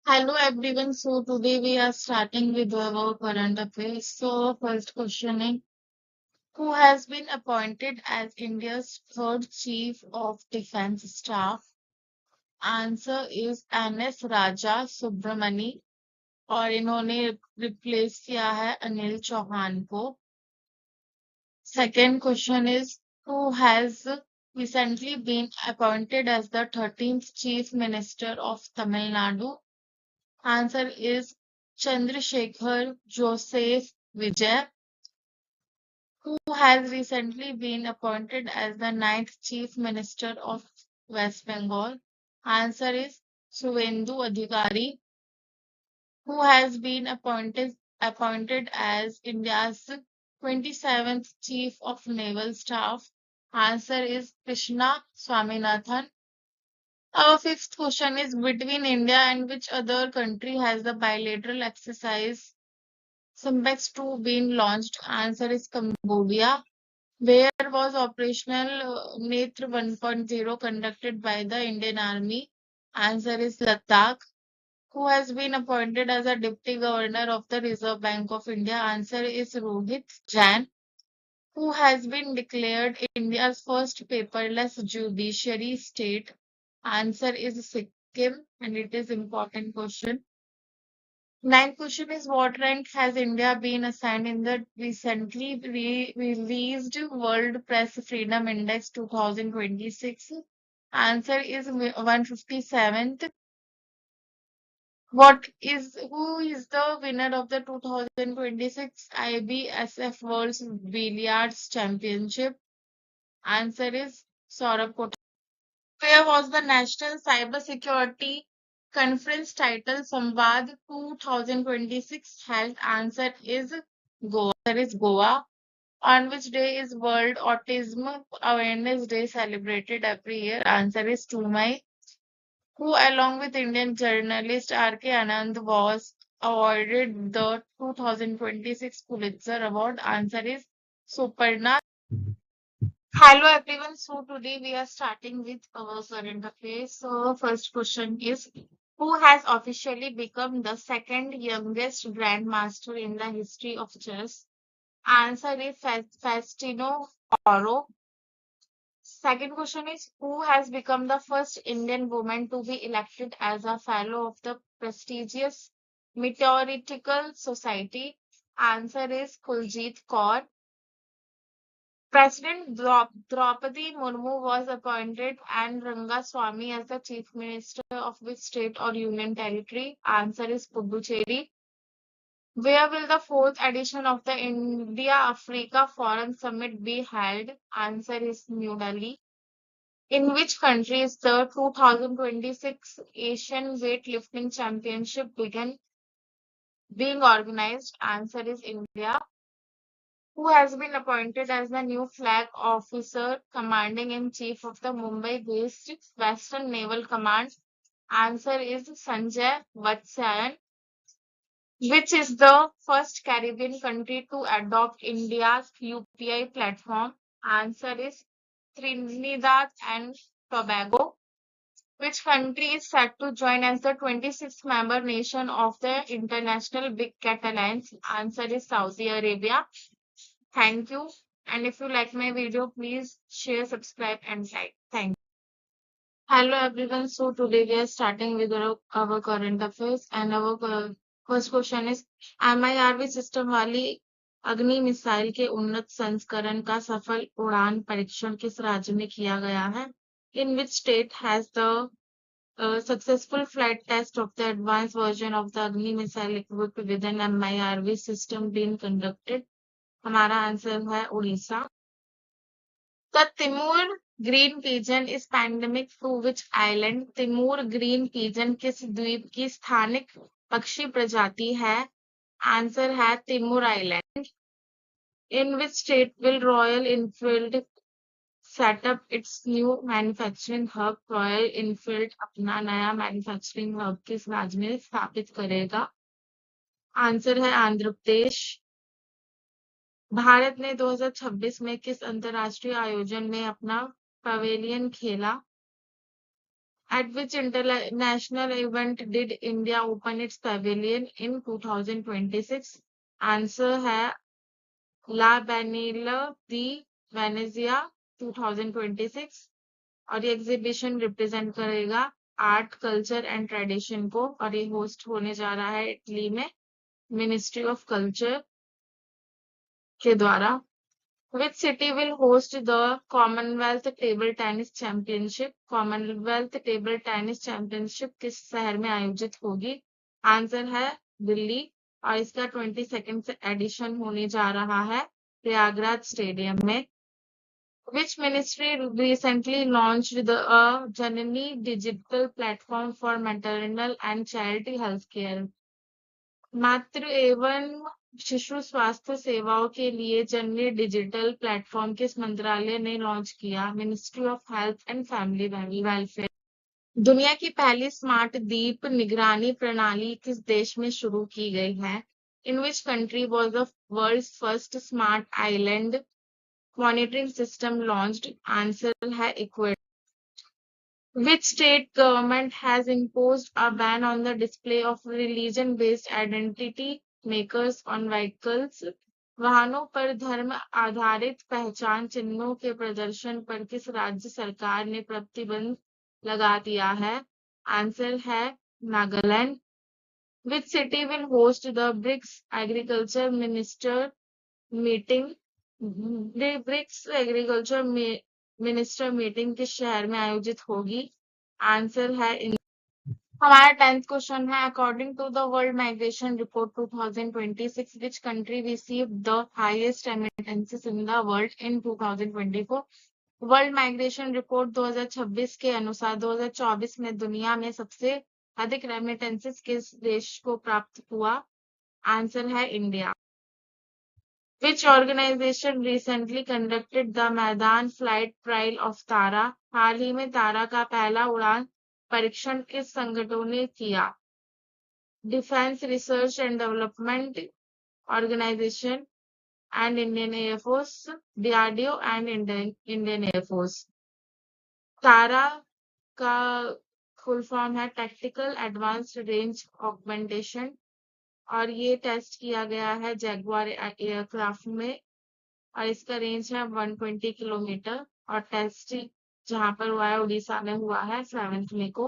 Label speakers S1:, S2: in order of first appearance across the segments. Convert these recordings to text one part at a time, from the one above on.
S1: Hello everyone. So today we are starting with our current affairs. So first question is, who has been appointed as India's third Chief of Defence Staff? Answer is NS Raja Subramani और इन्होंने replace किया है अनिल चौहान को. Second question is, who has recently been appointed as the 13th Chief Minister of Tamil Nadu? Answer is Chandrasekhar Joseph Vijay, who has recently been appointed as the ninth Chief Minister of West Bengal. Answer is Suvendu Adhikari, who has been appointed as India's 27th Chief of Naval Staff. Answer is Krishna Swaminathan. Our fifth question is, between India and which other country has the bilateral exercise Simpex 2 been launched? Answer is Cambodia. Where was operational Netra 1.0 conducted by the Indian Army? Answer is Ladakh. Who has been appointed as a Deputy Governor of the Reserve Bank of India? Answer is Rohit Jain. Who has been declared India's first paperless judiciary state? Answer is Sikkim, and it is important question. Ninth question is, what rank has India been assigned in the recently released World Press Freedom Index 2026? Answer is 157th. Who is the winner of the 2026 IBSF World Billiards Championship? Answer is Saurabh Kotak. Where was the National Cybersecurity Conference title Samvad 2026 held? Answer is Goa. On which day is World Autism Awareness Day celebrated every year? Answer is 2 May. Who, along with Indian journalist R.K. Anand, was awarded the 2026 Pulitzer Award? Answer is Suparna. Hello everyone. So today we are starting with our current affairs. So first question is, who has officially become the second youngest grandmaster in the history of chess? Answer is Faustino Oro. Second question is, who has become the first Indian woman to be elected as a fellow of the prestigious Meteoritical Society? Answer is Kuljit Kaur. President Draupadi Murmu was appointed and Rangaswamy as the Chief Minister of which state or union territory? Answer is Puducherry. Where will the fourth edition of the India-Africa Forum Summit be held? Answer is New Delhi. In which country is the 2026 Asian Weightlifting Championship being organized? Answer is India. Who has been appointed as the new flag officer commanding in chief of the Mumbai-based Western Naval Command? Answer is Sanjay Vatsyayan. Which is the first Caribbean country to adopt India's UPI platform? Answer is Trinidad and Tobago. Which country is set to join as the 26th member nation of the International Big Cat Alliance? Answer is Saudi Arabia. Thank you. And if you like my video, please share, subscribe, and like. Thank you. Hello everyone. So today we are starting with our current affairs, and our first question is, MIRV system वाली अग्नि missile के उन्नत संस्करण का सफल उड़ान परीक्षण किस राज्य में किया गया है? In which state has the successful flight test of the advanced version of the Agni missile equipped with an MIRV system been conducted? हमारा आंसर है Orissa. The Timor green pigeon is endemic to which island? Timor green pigeon किस द्वीप की स्थानिक पक्षी प्रजाति है? Answer है Timor island. In which state will Royal Enfield set up its new manufacturing hub? Royal Enfield अपना नया मैन्युफैक्चरिंग हब किस राज्य में स्थापित करेगा? आंसर है आंध्र प्रदेश. भारत ने 2026 में किस अंतरराष्ट्रीय आयोजन में अपना पवेलियन खेला? At which international event did India open its pavilion in 2026? Answer है ला Biennale di Venezia 2026। और ये एग्जीबिशन रिप्रेजेंट करेगा आर्ट कल्चर एंड ट्रेडिशन को, और ये होस्ट होने जा रहा है इटली में मिनिस्ट्री ऑफ कल्चर के द्वारा। Which city will host the Commonwealth Table Tennis Championship? Commonwealth Table Tennis Championship किस शहर में आयोजित होगी? आंसर है दिल्ली, और इसका 22nd एडिशन होने जा रहा है प्रयागराज स्टेडियम में। Which ministry recently launched the Janani digital platform for maternal and child healthcare? मातृ एवं शिशु स्वास्थ्य सेवाओं के लिए जननी डिजिटल प्लेटफॉर्म किस मंत्रालय ने लॉन्च किया? Ministry of health and family welfare. दुनिया की पहली स्मार्ट द्वीप निगरानी प्रणाली किस देश में शुरू की गई है? In which country was the world first smart island monitoring system launched? Answer है Ecuador. Which state government has imposed a ban on the display of religion-based identity markers on vehicles? वाहनों पर धर्म आधारित पहचान चिन्हों के प्रदर्शन पर किस राज्य सरकार ने प्रतिबंध लगा दिया है? आंसर है Nagaland. Which city will host the BRICS Agriculture Minister meeting? BRICS agriculture minister meeting किस शहर में आयोजित होगी? आंसर है हमारा 10th क्वेश्चन है according to the world migration report 2026 which country received the highest remittances in the world in 2024? World migration report 2026 के अनुसार 2024 में दुनिया में सबसे अधिक रेमिटेंसेस किस देश को प्राप्त हुआ? आंसर है India. Which organization recently conducted the मैदान फ्लाइट ट्रायल ऑफ तारा? हाल ही में तारा का पहला उड़ान परीक्षण किस संगठन ने किया? Defence research and development organisation and Indian air force, DRDO and Indian air force. TARA का फुल फॉर्म है टैक्टिकल एडवांस्ड रेंज ऑगमेंटेशन, और ये टेस्ट किया गया है जैगुआर एयरक्राफ्ट में, और इसका रेंज है 120 किलोमीटर। और टेस्ट जहां पर हुआ है उड़ीसा में हुआ है 7 मई को।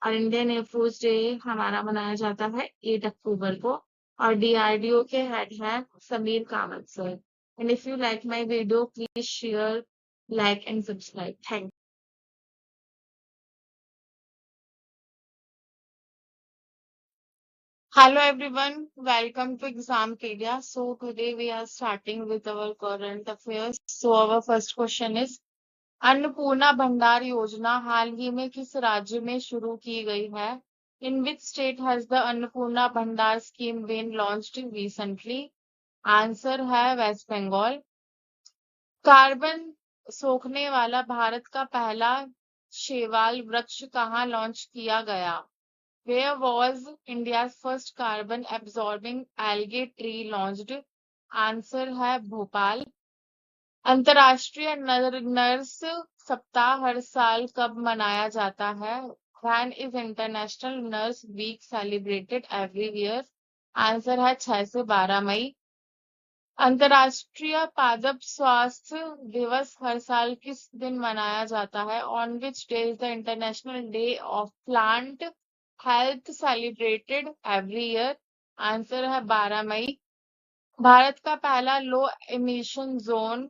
S1: और इंडियन एयरफोर्स डे हमारा मनाया जाता है 8 अक्टूबर को। और डीआरडीओ के हेड है Sameer Kamat sir. And if you like my video please share, like and subscribe. Thank Hello everyone, welcome to Exampedia. So today we are starting with our current affairs. So our first question is Annapurna भंडार योजना हाल ही में किस राज्य में शुरू की गई है? In which state has the Annapurna भंडार scheme been launched recently? Answer है वेस्ट बंगाल। कार्बन सोखने वाला भारत का पहला शैवाल वृक्ष कहाँ लॉन्च किया गया? Where was India's first carbon absorbing algae tree launched? Answer है भोपाल। अंतर्राष्ट्रीय नर्स सप्ताह हर साल कब मनाया जाता है? When is International Nurse Week celebrated every year? Answer है 6 से 12 मई। अंतर्राष्ट्रीय पादप स्वास्थ्य दिवस हर साल किस दिन मनाया जाता है? On which day is the International Day of Plant Health celebrated every year? Answer है 12 मई। भारत का पहला लो एमिशन जोन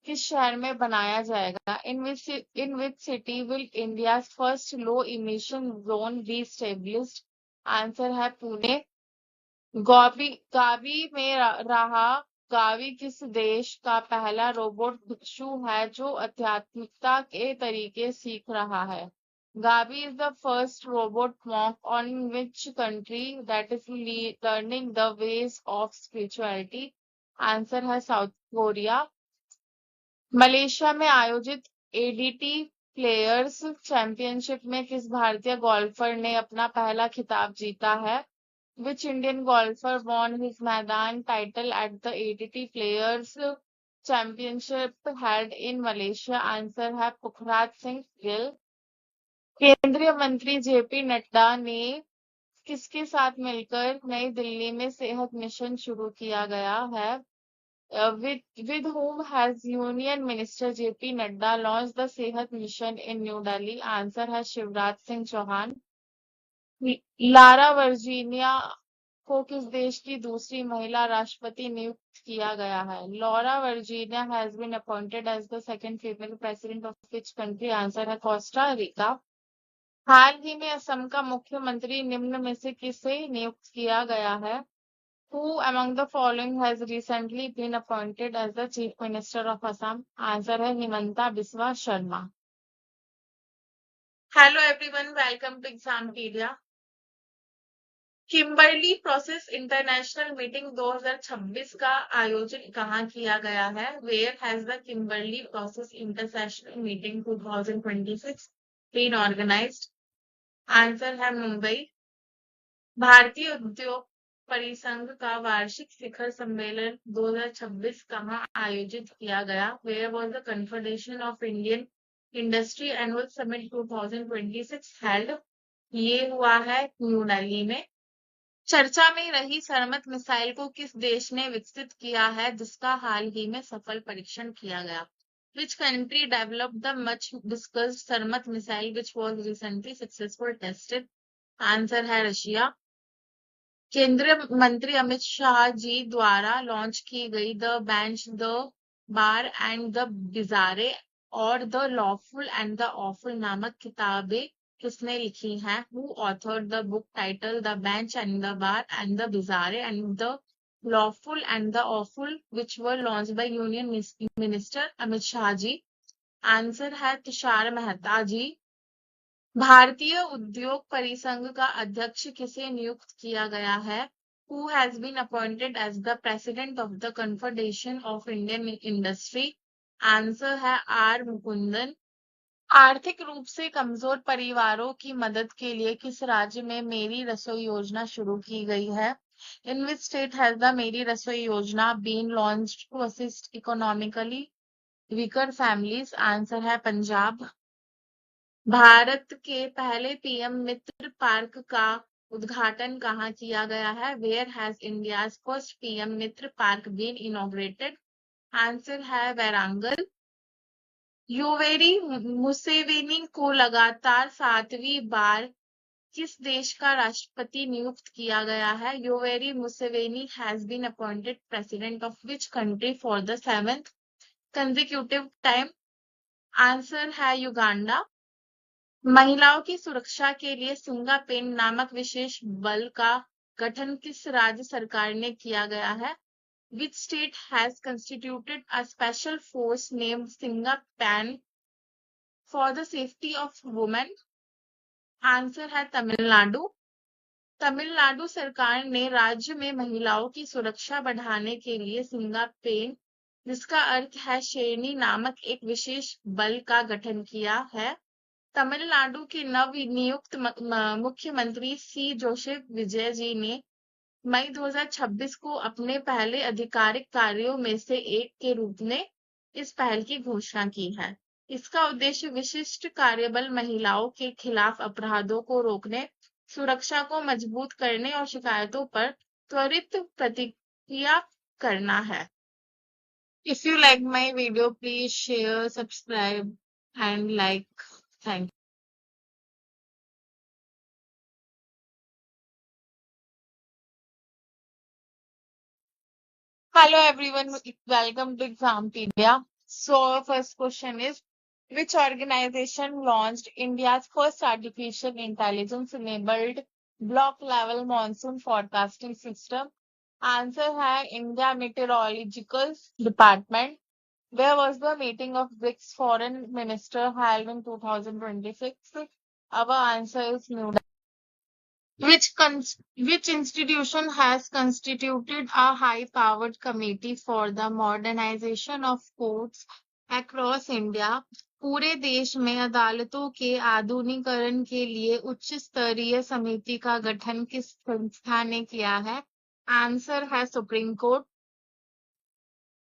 S1: किस शहर में बनाया जाएगा? In which city will India's first low emission zone be established? Answer है पुणे। गावी में रहा गावी किस देश का पहला रोबोट भिक्षु है जो आध्यात्मिकता के तरीके सीख रहा है? Gavi is the first robot monk on which country that is learning the ways of spirituality? Answer है साउथ कोरिया। मलेशिया में आयोजित एडीटी प्लेयर्स चैंपियनशिप में किस भारतीय गोल्फर ने अपना पहला खिताब जीता है? Which Indian golfer won his मैदान title at the ATT Players Championship held in Malaysia? Answer है पुखराज सिंह गिल। केंद्रीय मंत्री जेपी नड्डा ने किसके साथ मिलकर नई दिल्ली में सेहत मिशन शुरू किया गया है? With whom has Union Minister JP Nadda launched the Sehat Mission in New Delhi? Answer है शिवराज सिंह चौहान। लारा वर्जीनिया को किस देश की दूसरी महिला राष्ट्रपति नियुक्त किया गया है? Laura Virginia has been appointed as the second female president of which country? Answer है कोस्टा रिका। हाल ही में असम का मुख्यमंत्री निम्न में से किसे नियुक्त किया गया है? Who among the following has recently been appointed as the Chief Minister of Assam? Answer है Himanta Biswa Sarma. Hello everyone, welcome to Exampedia। Kimberley process international meeting 2026 का आयोजन कहाँ किया गया है? Where has the Kimberley process international meeting 2026 been organised? Answer है मुंबई। भारतीय उद्योग परिसंघ का वार्षिक शिखर सम्मेलन 2026 कहाँ आयोजित किया गया? Where was the confederation of Indian industry annual summit 2026 held? ये हुआ है न्यू दिल्ली में। चर्चा में रही सरमत मिसाइल को किस देश ने विकसित किया है, जिसका हाल ही में सफल परीक्षण किया गया? Which country developed the much discussed Sarmat missile which was recently successful tested? Answer है रशिया। केंद्रीय मंत्री अमित शाह जी द्वारा लॉन्च की गई the bench the bar and the bizarre और the lawful and the awful नामक किताबें किसने लिखी हैं? Who authored the book title the bench and the bar and the bizarre and the lawful and the awful which were launch by union minister Amit Shah ji? Answer है तुषार मेहता जी। भारतीय उद्योग परिसंघ का अध्यक्ष किसे नियुक्त किया गया है? Who has been appointed as the president of the Confederation of Indian Industry? Answer है आर मुकुंदन। आर्थिक रूप से कमजोर परिवारों की मदद के लिए किस राज्य में मेरी रसोई योजना शुरू की गई है? In which state has the मेरी रसोई योजना been launched to assist economically weaker families? Answer है पंजाब। भारत के पहले पीएम मित्र पार्क का उद्घाटन कहाँ किया गया है? Where has India's first PM MITRA park been inaugurated? Answer है वारंगल। योवेरी मुसेवेनी को लगातार 7वीं बार किस देश का राष्ट्रपति नियुक्त किया गया है? Yoweri Museveni has been appointed president of which country for the 7th consecutive time? Answer है युगांडा। महिलाओं की सुरक्षा के लिए सिंगापेन नामक विशेष बल का गठन किस राज्य सरकार ने किया गया है? Which state has constituted a special force named Singapan for the safety of women? Answer है तमिलनाडु। तमिलनाडु सरकार ने राज्य में महिलाओं की सुरक्षा बढ़ाने के लिए सिंगापेन, जिसका अर्थ है शेरनी, नामक एक विशेष बल का गठन किया है। तमिलनाडु के नव नियुक्त मुख्यमंत्री सी जोसेफ विजय जी ने मई 2026 को अपने पहले आधिकारिक कार्यों में से एक के रूप में इस पहल की घोषणा की है। इसका उद्देश्य विशिष्ट कार्यबल महिलाओं के खिलाफ अपराधों को रोकने, सुरक्षा को मजबूत करने और शिकायतों पर त्वरित प्रतिक्रिया करना है। If you like my video, please share, subscribe and like. Thank you. Hello everyone, welcome to Exampedia. So first question is, which organization launched India's first artificial intelligence enabled block level monsoon forecasting system? Answer है India Meteorological Department. Where was the meeting of BRICS foreign minister held in 2026? Our answer is New Delhi. Which institution has constituted a high-powered committee for the modernization of courts across India? पूरे देश में अदालतों के आधुनिकीकरण के लिए उच्च स्तरीय समिति का गठन किस संस्था ने किया है? आंसर है supreme court.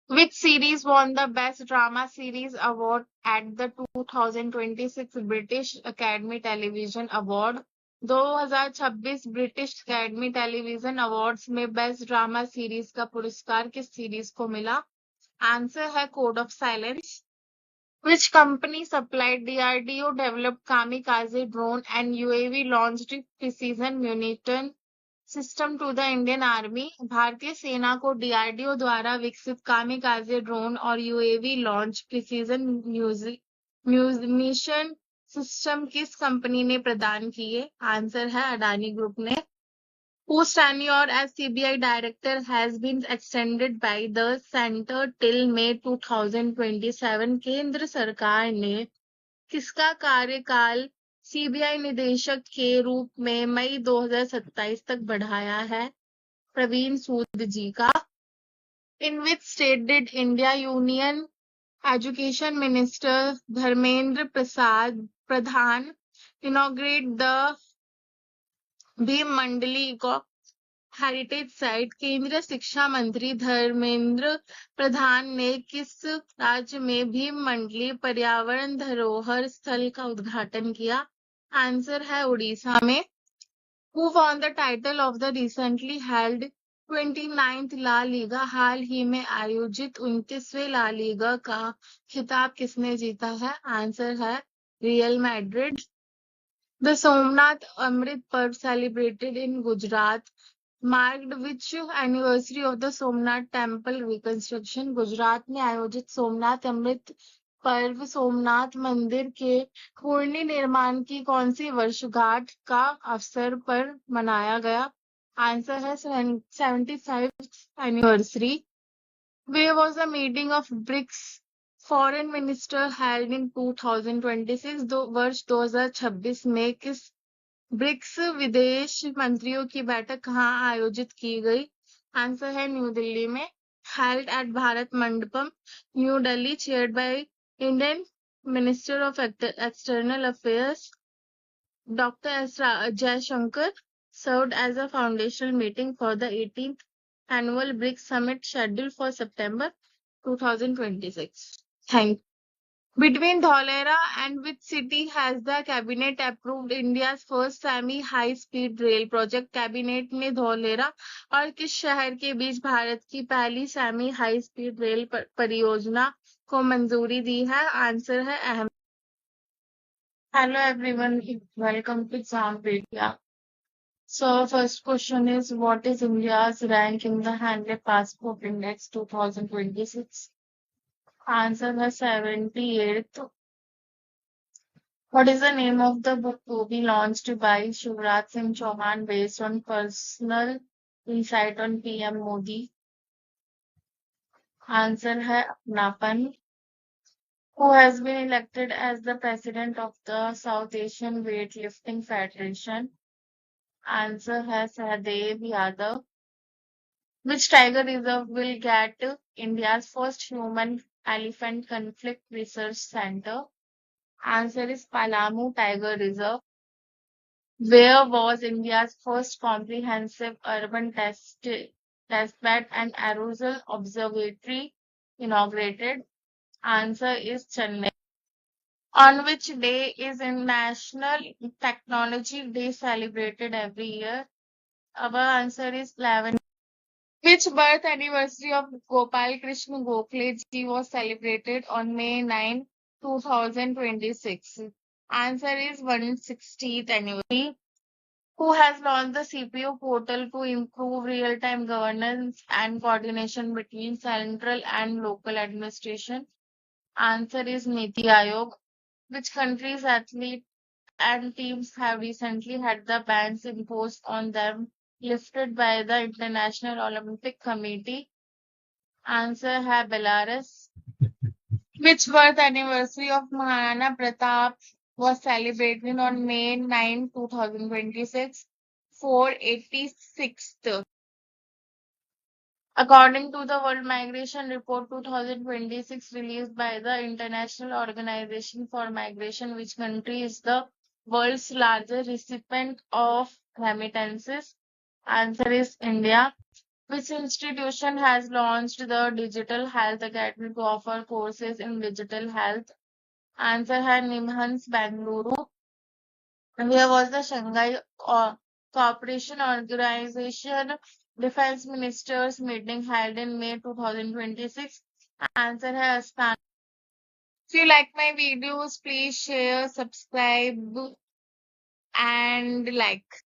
S1: Which series won the Best Drama Series award at the 2026 British Academy Television Award? 2026 British academy television awards में बेस्ट ड्रामा सीरीज का पुरस्कार किस सीरीज को मिला? आंसर है code of silence. Which company supplied DRDO developed kamikaze drone and UAV launched precision munition system to the Indian army? भारतीय सेना को डीआरडीओ द्वारा विकसित कामिकाजे ड्रोन और UAV launch precision munition system किस कंपनी ने प्रदान किए? आंसर है अडानी ग्रुप ने. Whose tenure as CBI director has been extended by the center till May 2027? केंद्र सरकार ने किसका कार्यकाल सीबीआई निदेशक के रूप में मई 2027 तक बढ़ाया है? प्रवीण सूद जी का. In which state did India Union Education Minister Dharmendra Pradhan inaugurate the Bhim Mandali heritage site? केंद्रीय शिक्षा मंत्री धर्मेंद्र प्रधान ने किस राज्य में भीम मंडली पर्यावरण धरोहर स्थल का उद्घाटन किया? आंसर है उड़ीसा में. Who won the title of the recently held 29th La Liga? हाल ही में आयोजित 29वें ला लीगा का खिताब किसने जीता है? आंसर है real Madrid. The Somnath Amrit Parv celebrated in Gujarat marked which anniversary of the Somnath temple reconstruction? Gujarat में आयोजित सोमनाथ अमृत पर्व सोमनाथ मंदिर के पूर्ण निर्माण की कौन सी वर्षगांठ का अवसर पर मनाया गया? आंसर है 75th anniversary. Where was the meeting of BRICS foreign minister held in 2026? वर्ष 2026 में किस ब्रिक्स विदेश मंत्रियों की बैठक कहाँ आयोजित की गई? आंसर है न्यू दिल्ली में. Held at Bharat Mandapam new Delhi chaired by Indian minister of external affairs doctor S Jaishankar served as a foundational meeting for the 18th annual BRICS summit scheduled for September 2026. Thank you. Between Dholera and which city has the cabinet approved India's first semi-high-speed rail project? Cabinet ने धौलेरा और किस शहर के बीच भारत की पहली semi high speed rail परियोजना को मंजूरी दी है? आंसर है Ahmedabad. Hello everyone, welcome to Exampedia. So first question is, what is India's rank in the Handley Passport Index 2026? Answer है 78th. What is the name of the book to be launched by Shivraj Singh Chauhan based on personal insight on PM Modi? Answer है अपनापन. Who has been elected as the president of the South Asian Weightlifting Federation? Answer है Sahdev Yadav. Which tiger reserve will get India's first human elephant conflict research center? Answer is Palamu Tiger Reserve. Where was India's first comprehensive urban testbed and aerosol observatory inaugurated? Answer is Chennai. On which day is National Technology Day celebrated every year? Our answer is 11. Which birth anniversary of Gopal Krishna Gokhale ji was celebrated on May 9, 2026? Answer is 160th anniversary. Who has launched the CPU portal to improve real-time governance and coordination between central and local administration? Answer is Niti Aayog. Which country's athletes and teams have recently had the bans imposed on them lifted by the International Olympic Committee? Answer है Belarus. Which birth anniversary of Maharana Pratap was celebrated on May 9, 2026? 486th. According to the World Migration Report 2026 released by the International Organization for Migration, which country is the world's largest recipient of remittances? Answer is India. Which institution has launched the Digital Health Academy to offer courses in digital health? Answer है NIMHANS Bangalore. Where was the Shanghai Cooperation Organization Defense Ministers meeting held in May 2026? Answer है Astana. If you like my videos, please share, subscribe, and like.